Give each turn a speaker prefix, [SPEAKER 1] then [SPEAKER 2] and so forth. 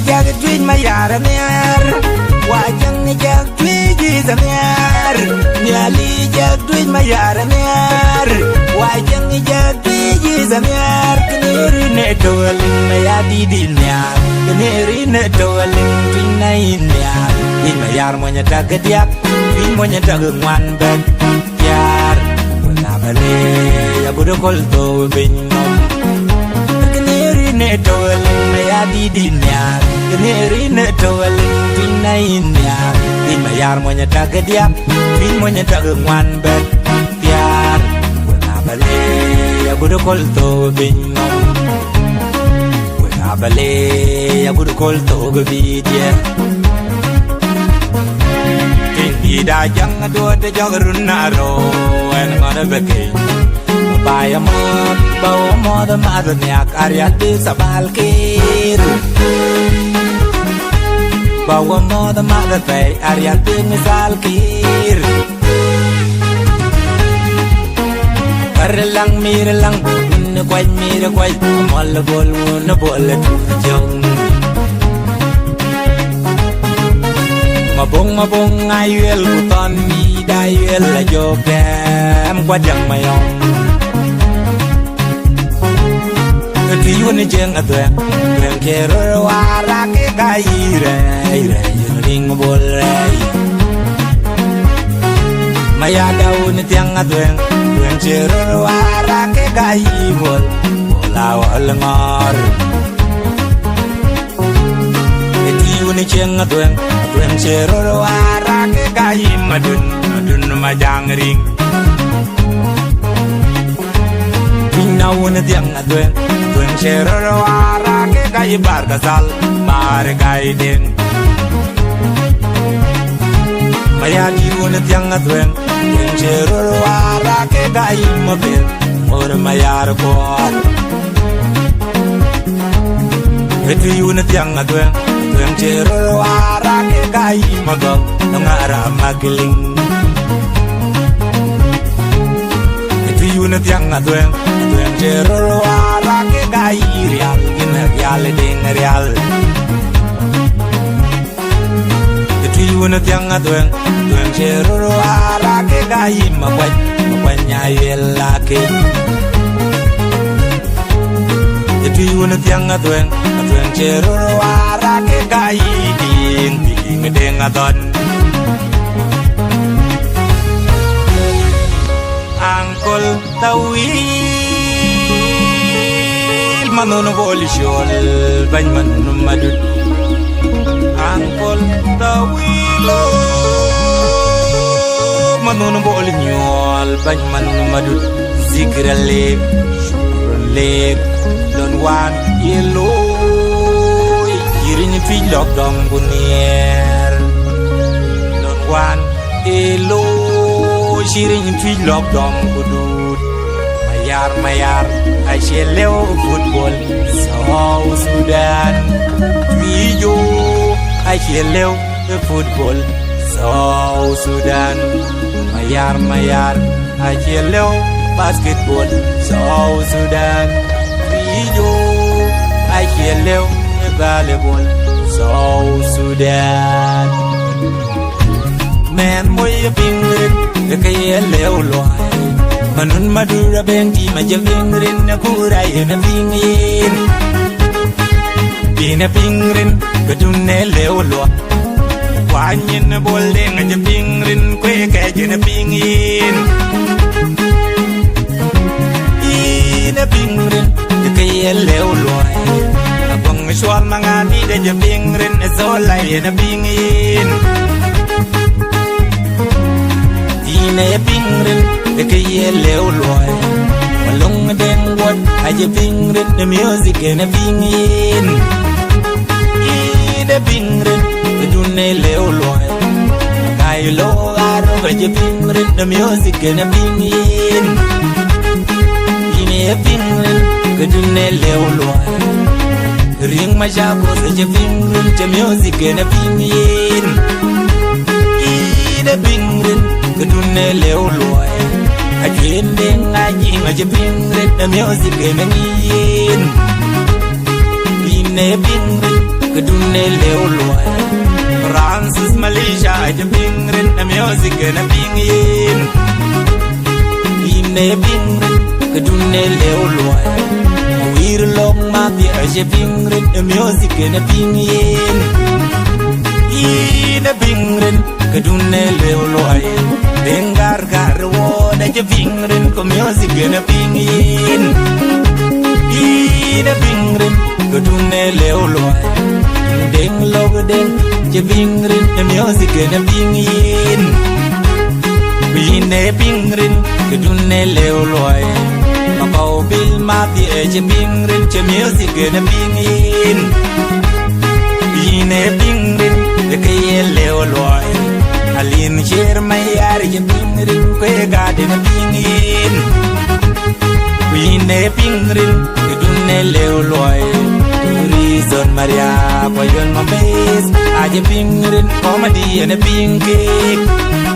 [SPEAKER 1] jag twin ma yara mer wajang jag twiji zamer nyali jag twin ma yara mer wajang jag twiji zamer kneri ne tolin ma ya didin ya kneri ne tolin twin na inya twin ma yar mo nya tagadiak twin mo nya tagwan ben yar wala bale ya budo kolto bin ne tolin ma ya didin ya kneri ne tolin twin na inya twin ma yar mo nya tagadiak twin mo nya tagwan ben yar wala bale ya budo kolto bin abale ya budu kolto gobidye tinda jang do de jogrun naro en ngana beke baya mo bawo mo da madnya karya de sabalkir bawo mo da madate arya de misalkir Karlang mirlang ne kwai mir kwai mol bol ne bol jong mabong ayel buton mi dayel la jogam kwadang mayong tiun jeng atwe reng kero wara ke kaire ire ring bol rai maya daun tiang atwe Cero wara ke kaibol bola wal ngor etiun ceng atwen cero wara ke kaim madun majang ring pinawun tiang atwen cero wara ke kaibar kasal bar kaiden maya diun tiang atwen cero wara ke kaim mabel or mayar ko etu yun tiang atwen cero wara ke kaim magam ngara magling etu yun tiang atwen cero wara ke kaim real in real ding real etu yun tiang atwen cero wara ke kaim mabanya yelake etu yun tiang atwen cero wara ke kaim ding ding adon angkol tawil manon bolishol ban manum madud angkol tawilo manon bolinyol ban manum madud zikralek shukralek don wan yelo yirin fi lok dom bunier don wan elo shirin fi lok dom budut mayar ay shelew football South Sudan Twiyo ay shelew football South Sudan mayar ay shelew basketball South Sudan Twiyo ay shelew volleyball South Sudan men moy pingrin ke yelew loy manun madura benti majavingrin na kurai na pingin bina pingrin kadunne lew loy wanyin bolde na pingrin kwe ke na pingin ina pingrin ke yelew loy abang swal mangani de pingrin zolai na pingin ina pingrin ke yelew loy malung den wot aje pingrin the music na pingin ina pingrin dunne lew loy kai lo aro aje pingrin the music na pingin ina pingrin dunne lew loy ring ma jago aje pingrin the music na pingin ina pingrin dunne lew loy Aginding aging ajapingrit na music na ngin Bine pingrit kedune leolwa Francis Malaysia je bingren na music na bingin ine bingren kedune leolwa wir long ma bi je bingren na music na bingin ine bingren kedune leolwa dengar garwo na je bingren ko music na bingin ine bingren kedune leolwa deng log deng je bingrin na music na bingin bine bingrin kedune leolwa mapau bil ma bi je bingrin je music na bingin bine bingrin de ke leolwa alin cher mayar je bingrin kwe gade na bingin bine bingrin kedune leolwa Reason Maria, boy, you're my best. I just bring it in comedy and a pink cake.